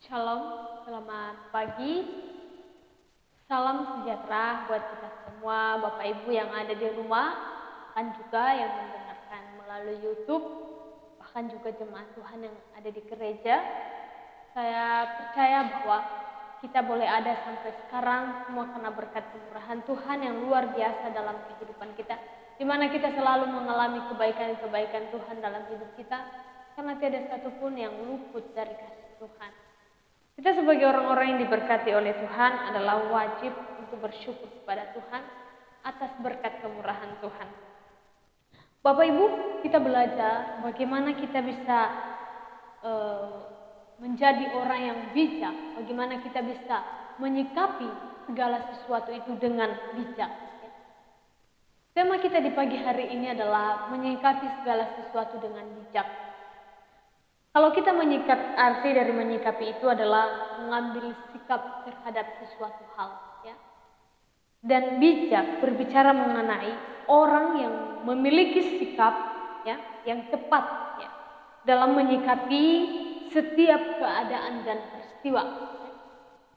Shalom, selamat pagi. Salam sejahtera buat kita semua, Bapak Ibu yang ada di rumah, bahkan juga yang mendengarkan melalui YouTube, bahkan juga jemaat Tuhan yang ada di gereja. Saya percaya bahwa kita boleh ada sampai sekarang semua karena berkat kemurahan Tuhan yang luar biasa dalam kehidupan kita, di mana kita selalu mengalami kebaikan-kebaikan Tuhan dalam hidup kita, karena tiada satupun yang luput dari kasih Tuhan. Kita sebagai orang-orang yang diberkati oleh Tuhan adalah wajib untuk bersyukur kepada Tuhan atas berkat kemurahan Tuhan. Bapak Ibu, kita belajar bagaimana kita bisa menjadi orang yang bijak, bagaimana kita bisa menyikapi segala sesuatu itu dengan bijak. Tema kita di pagi hari ini adalah menyikapi segala sesuatu dengan bijak. Kalau kita arti dari menyikapi itu adalah mengambil sikap terhadap sesuatu hal, ya. Dan bijak berbicara mengenai orang yang memiliki sikap, ya, yang tepat, ya, dalam menyikapi setiap keadaan dan peristiwa.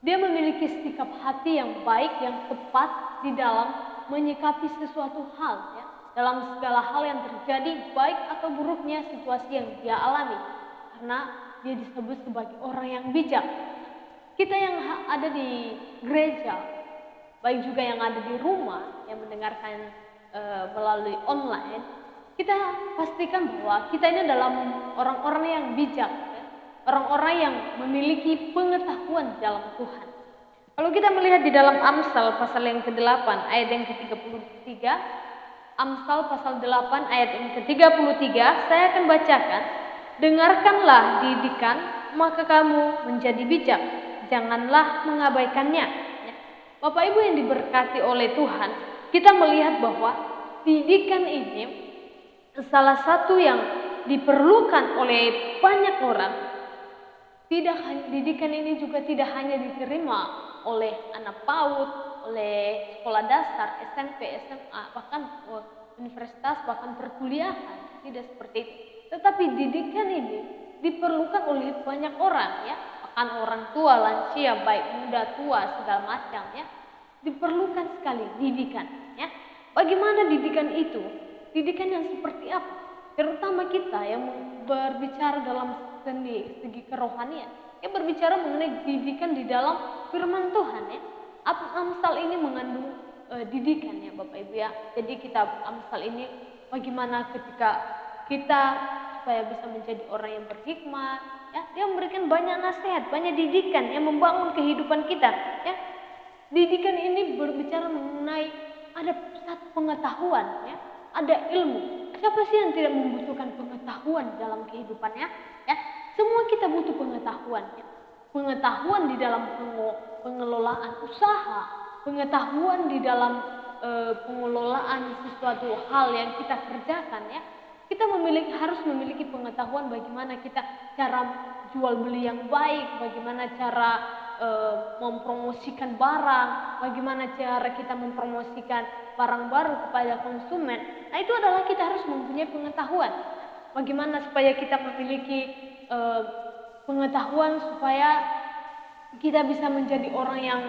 Dia memiliki sikap hati yang baik, yang tepat di dalam menyikapi sesuatu hal, ya, dalam segala hal yang terjadi, baik atau buruknya situasi yang dia alami. Karena dia disebut sebagai orang yang bijak. Kita yang ada di gereja, baik juga yang ada di rumah, yang mendengarkan melalui online, kita pastikan bahwa kita ini adalah orang-orang yang bijak, ya? Orang-orang yang memiliki pengetahuan dalam Tuhan. Kalau kita melihat di dalam Amsal pasal yang ke-8 ayat yang ke-33, Amsal pasal 8 ayat yang ke-33, saya akan bacakan. Dengarkanlah didikan, maka kamu menjadi bijak. Janganlah mengabaikannya. Bapak Ibu yang diberkati oleh Tuhan, kita melihat bahwa didikan ini salah satu yang diperlukan oleh banyak orang. Didikan ini juga tidak hanya diterima oleh anak PAUD, oleh sekolah dasar, SMP, SMA, bahkan universitas, bahkan perkuliahan. Tidak seperti itu. Tetapi didikan ini diperlukan oleh banyak orang, ya, bahkan orang tua, lansia, baik muda, tua, segala macam, ya, diperlukan sekali didikan, ya. Bagaimana didikan itu? Didikan yang seperti apa? Terutama kita yang berbicara dalam segi kerohanian, yang berbicara mengenai didikan di dalam firman Tuhan, ya. Amsal ini mengandung didikan, ya, Bapak Ibu, ya. Jadi kitab Amsal ini bagaimana ketika kita supaya bisa menjadi orang yang berhikmat, ya, dia memberikan banyak nasihat, banyak didikan yang membangun kehidupan kita, ya. Didikan ini berbicara mengenai ada satu pengetahuan, ya, ada ilmu. Siapa sih yang tidak membutuhkan pengetahuan dalam kehidupannya, ya? Semua kita butuh pengetahuan, ya. Pengetahuan di dalam pengelolaan usaha, pengetahuan di dalam pengelolaan sesuatu hal yang kita kerjakan, ya. Kita harus memiliki pengetahuan bagaimana kita cara jual beli yang baik, bagaimana cara mempromosikan barang, bagaimana cara kita mempromosikan barang baru kepada konsumen. Nah, itu adalah kita harus mempunyai pengetahuan. Bagaimana supaya kita memiliki pengetahuan supaya kita bisa menjadi orang yang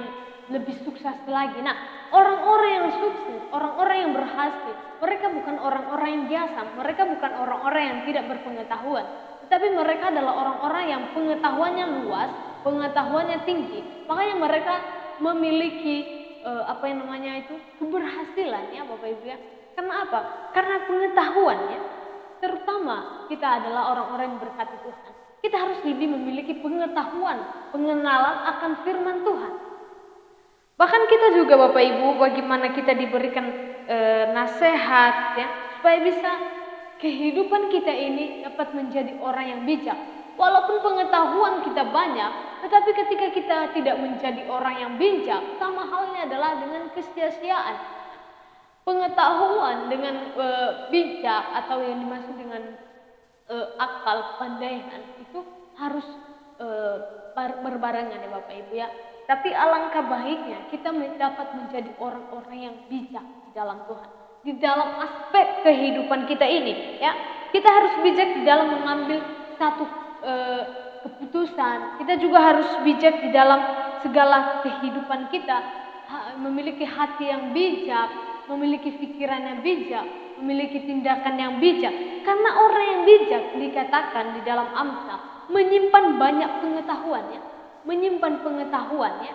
lebih sukses lagi. Nah, orang-orang yang sukses, orang-orang yang berhasil, mereka bukan orang-orang yang biasa, mereka bukan orang-orang yang tidak berpengetahuan, tetapi mereka adalah orang-orang yang pengetahuannya luas, pengetahuannya tinggi. Makanya mereka memiliki keberhasilan, ya, Bapak Ibu, ya. Karena apa? Karena pengetahuannya. Terutama kita adalah orang-orang yang berkati Tuhan. Kita harus lebih memiliki pengetahuan, pengenalan akan firman Tuhan. Bahkan kita juga, Bapak Ibu, bagaimana kita diberikan nasihat, ya, supaya bisa kehidupan kita ini dapat menjadi orang yang bijak. Walaupun pengetahuan kita banyak, tetapi ketika kita tidak menjadi orang yang bijak, sama halnya adalah dengan kesia-siaan. Pengetahuan dengan bijak atau yang dimaksud dengan akal, pandaian itu harus berbarengan, ya, Bapak Ibu, ya. Tapi alangkah baiknya kita dapat menjadi orang-orang yang bijak di dalam Tuhan, di dalam aspek kehidupan kita ini, ya. Kita harus bijak di dalam mengambil satu keputusan. Kita juga harus bijak di dalam segala kehidupan kita, memiliki hati yang bijak, memiliki pikiran yang bijak, memiliki tindakan yang bijak. Karena orang yang bijak dikatakan di dalam Amsal menyimpan banyak pengetahuan ya, menyimpan pengetahuan ya.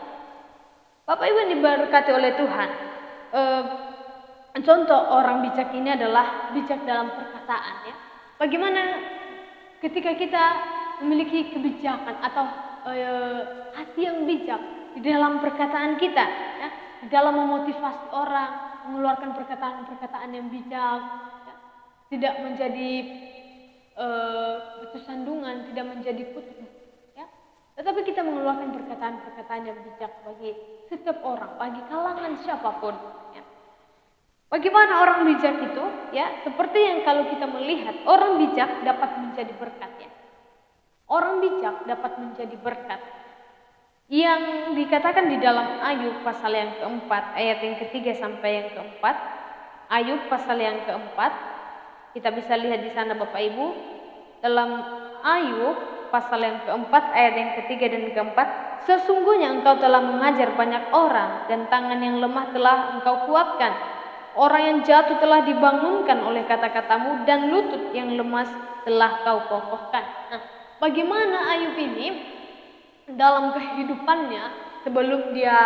Bapak Ibu yang diberkati oleh Tuhan, contoh orang bijak ini adalah bijak dalam perkataan ya. Bagaimana ketika kita memiliki kebijakan atau hati yang bijak di dalam perkataan kita ya, di dalam memotivasi orang, mengeluarkan perkataan-perkataan yang bijak ya, tidak menjadi batu sandungan, tidak menjadi kutuk ya, tetapi kita mengeluarkan perkataan-perkataan yang bijak bagi setiap orang, bagi kalangan siapapun ya. Bagaimana orang bijak itu ya, seperti yang kalau kita melihat orang bijak dapat menjadi berkat ya. Orang bijak dapat menjadi berkat. Yang dikatakan di dalam Ayub pasal yang keempat, ayat yang ketiga sampai yang keempat. Ayub pasal yang keempat, kita bisa lihat di sana Bapak Ibu. Dalam Ayub pasal yang keempat, ayat yang ketiga dan keempat. Sesungguhnya engkau telah mengajar banyak orang, dan tangan yang lemah telah engkau kuatkan. Orang yang jatuh telah dibangunkan oleh kata-katamu, dan lutut yang lemas telah kau kokohkan. Nah, bagaimana Ayub ini dalam kehidupannya sebelum dia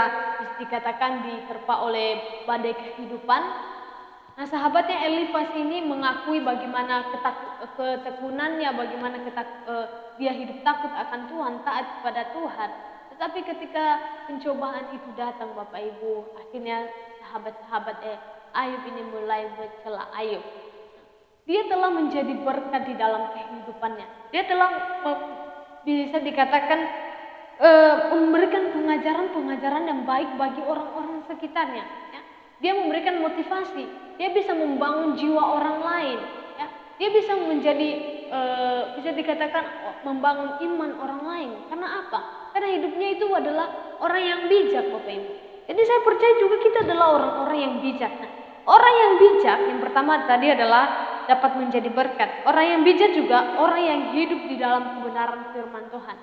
dikatakan diterpa oleh badai kehidupan. Nah, sahabatnya Elifas ini mengakui bagaimana ketekunannya, bagaimana dia hidup takut akan Tuhan, taat kepada Tuhan. Tetapi ketika pencobaan itu datang Bapak Ibu, akhirnya sahabat-sahabat Ayub ini mulai mencela Ayub. Dia telah menjadi berkat di dalam kehidupannya. Dia telah bisa dikatakan memberikan pengajaran-pengajaran yang baik bagi orang-orang sekitarnya ya. Dia memberikan motivasi, dia bisa membangun jiwa orang lain ya. Dia bisa menjadi bisa dikatakan membangun iman orang lain. Karena apa? Karena hidupnya itu adalah orang yang bijak Bapak Ibu. Jadi saya percaya juga kita adalah orang-orang yang bijak. Nah, orang yang bijak yang pertama tadi adalah dapat menjadi berkat. Orang yang bijak juga orang yang hidup di dalam kebenaran firman Tuhan.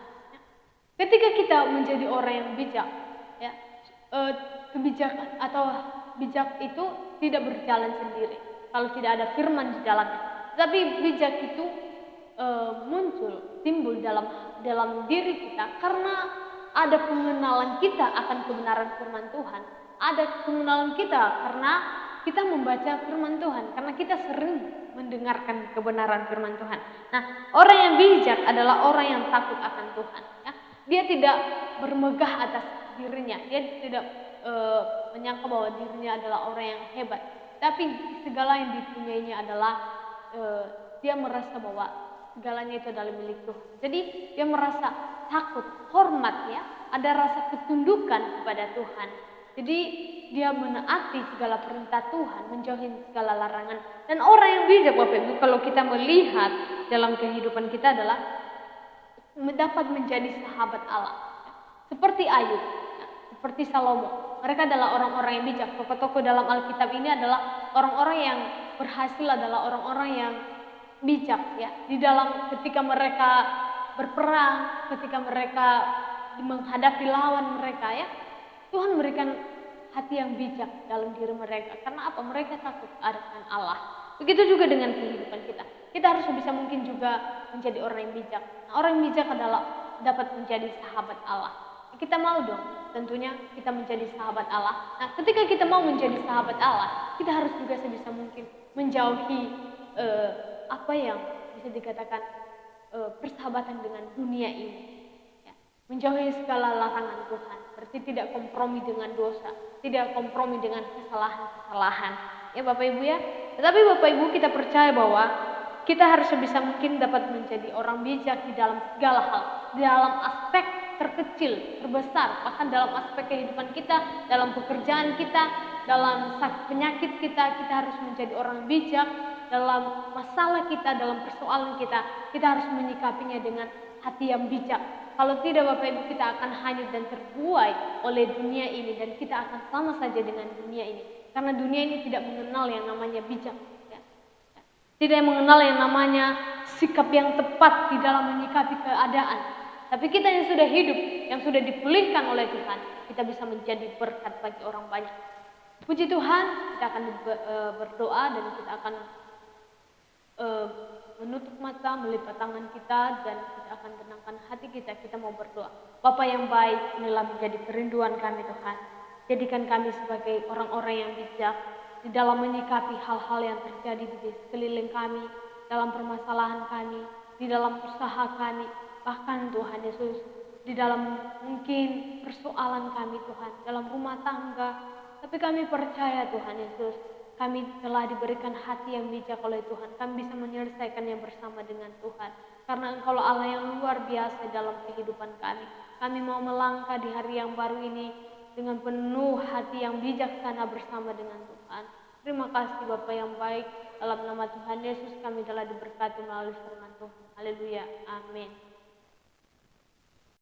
Ketika kita menjadi orang yang bijak, ya, kebijakan atau bijak itu tidak berjalan sendiri kalau tidak ada firman di dalamnya. Tapi bijak itu timbul dalam diri kita karena ada pengenalan kita akan kebenaran firman Tuhan. Ada pengenalan kita karena kita membaca firman Tuhan, karena kita sering mendengarkan kebenaran firman Tuhan. Nah, orang yang bijak adalah orang yang takut akan Tuhan. Ya. Dia tidak bermegah atas dirinya, dia tidak menyangka bahwa dirinya adalah orang yang hebat. Tapi segala yang dipunyainya adalah dia merasa bahwa segalanya itu adalah milik Tuhan. Jadi dia merasa takut, hormat ya, ada rasa ketundukan kepada Tuhan. Jadi dia menaati segala perintah Tuhan, menjauhi segala larangan. Dan orang yang bijak Bapak Ibu, kalau kita melihat dalam kehidupan kita adalah dapat menjadi sahabat Allah, seperti Ayub, seperti Salomo. Mereka adalah orang-orang yang bijak. Tokoh-tokoh dalam Alkitab ini adalah orang-orang yang berhasil, adalah orang-orang yang bijak ya. Di dalam ketika mereka berperang, ketika mereka menghadapi lawan mereka ya, Tuhan memberikan hati yang bijak dalam diri mereka. Karena apa? Mereka takut akan Allah. Begitu juga dengan kehidupan kita. Kita harus bisa mungkin juga menjadi orang yang bijak. Nah, orang yang bijak adalah dapat menjadi sahabat Allah. Kita mau dong, tentunya kita menjadi sahabat Allah. Nah, ketika kita mau menjadi sahabat Allah, kita harus juga sebisa mungkin menjauhi apa yang bisa dikatakan persahabatan dengan dunia ini. Ya, menjauhi segala larangan Tuhan, berarti tidak kompromi dengan dosa, tidak kompromi dengan kesalahan-kesalahan. Ya Bapak Ibu ya. Tetapi Bapak Ibu, kita percaya bahwa kita harus sebisa mungkin dapat menjadi orang bijak di dalam segala hal, di dalam aspek terkecil, terbesar, bahkan dalam aspek kehidupan kita, dalam pekerjaan kita, dalam penyakit kita harus menjadi orang bijak. Dalam masalah kita, dalam persoalan kita harus menyikapinya dengan hati yang bijak. Kalau tidak Bapak Ibu, kita akan hanyut dan terbuai oleh dunia ini, dan kita akan sama saja dengan dunia ini. Karena dunia ini tidak mengenal yang namanya bijak. Tidak mengenal yang namanya sikap yang tepat di dalam menyikapi keadaan. Tapi kita yang sudah hidup, yang sudah dipulihkan oleh Tuhan, kita bisa menjadi berkat bagi orang banyak. Puji Tuhan, kita akan berdoa dan kita akan menutup mata, melipat tangan kita, dan kita akan tenangkan hati kita. Kita mau berdoa. Bapa yang baik, inilah menjadi kerinduan kami Tuhan. Jadikan kami sebagai orang-orang yang bijak di dalam menyikapi hal-hal yang terjadi di sekeliling kami, dalam permasalahan kami, di dalam usaha kami, bahkan Tuhan Yesus, di dalam mungkin persoalan kami Tuhan, dalam rumah tangga. Tapi kami percaya Tuhan Yesus, kami telah diberikan hati yang bijak oleh Tuhan. Kami bisa menyelesaikannya bersama dengan Tuhan. Karena Engkaulah Allah yang luar biasa dalam kehidupan kami. Kami mau melangkah di hari yang baru ini dengan penuh hati yang bijaksana bersama dengan Tuhan. Terima kasih Bapa yang baik. Dalam nama Tuhan Yesus kami telah diberkati melalui firman Tuhan. Haleluya. Amin.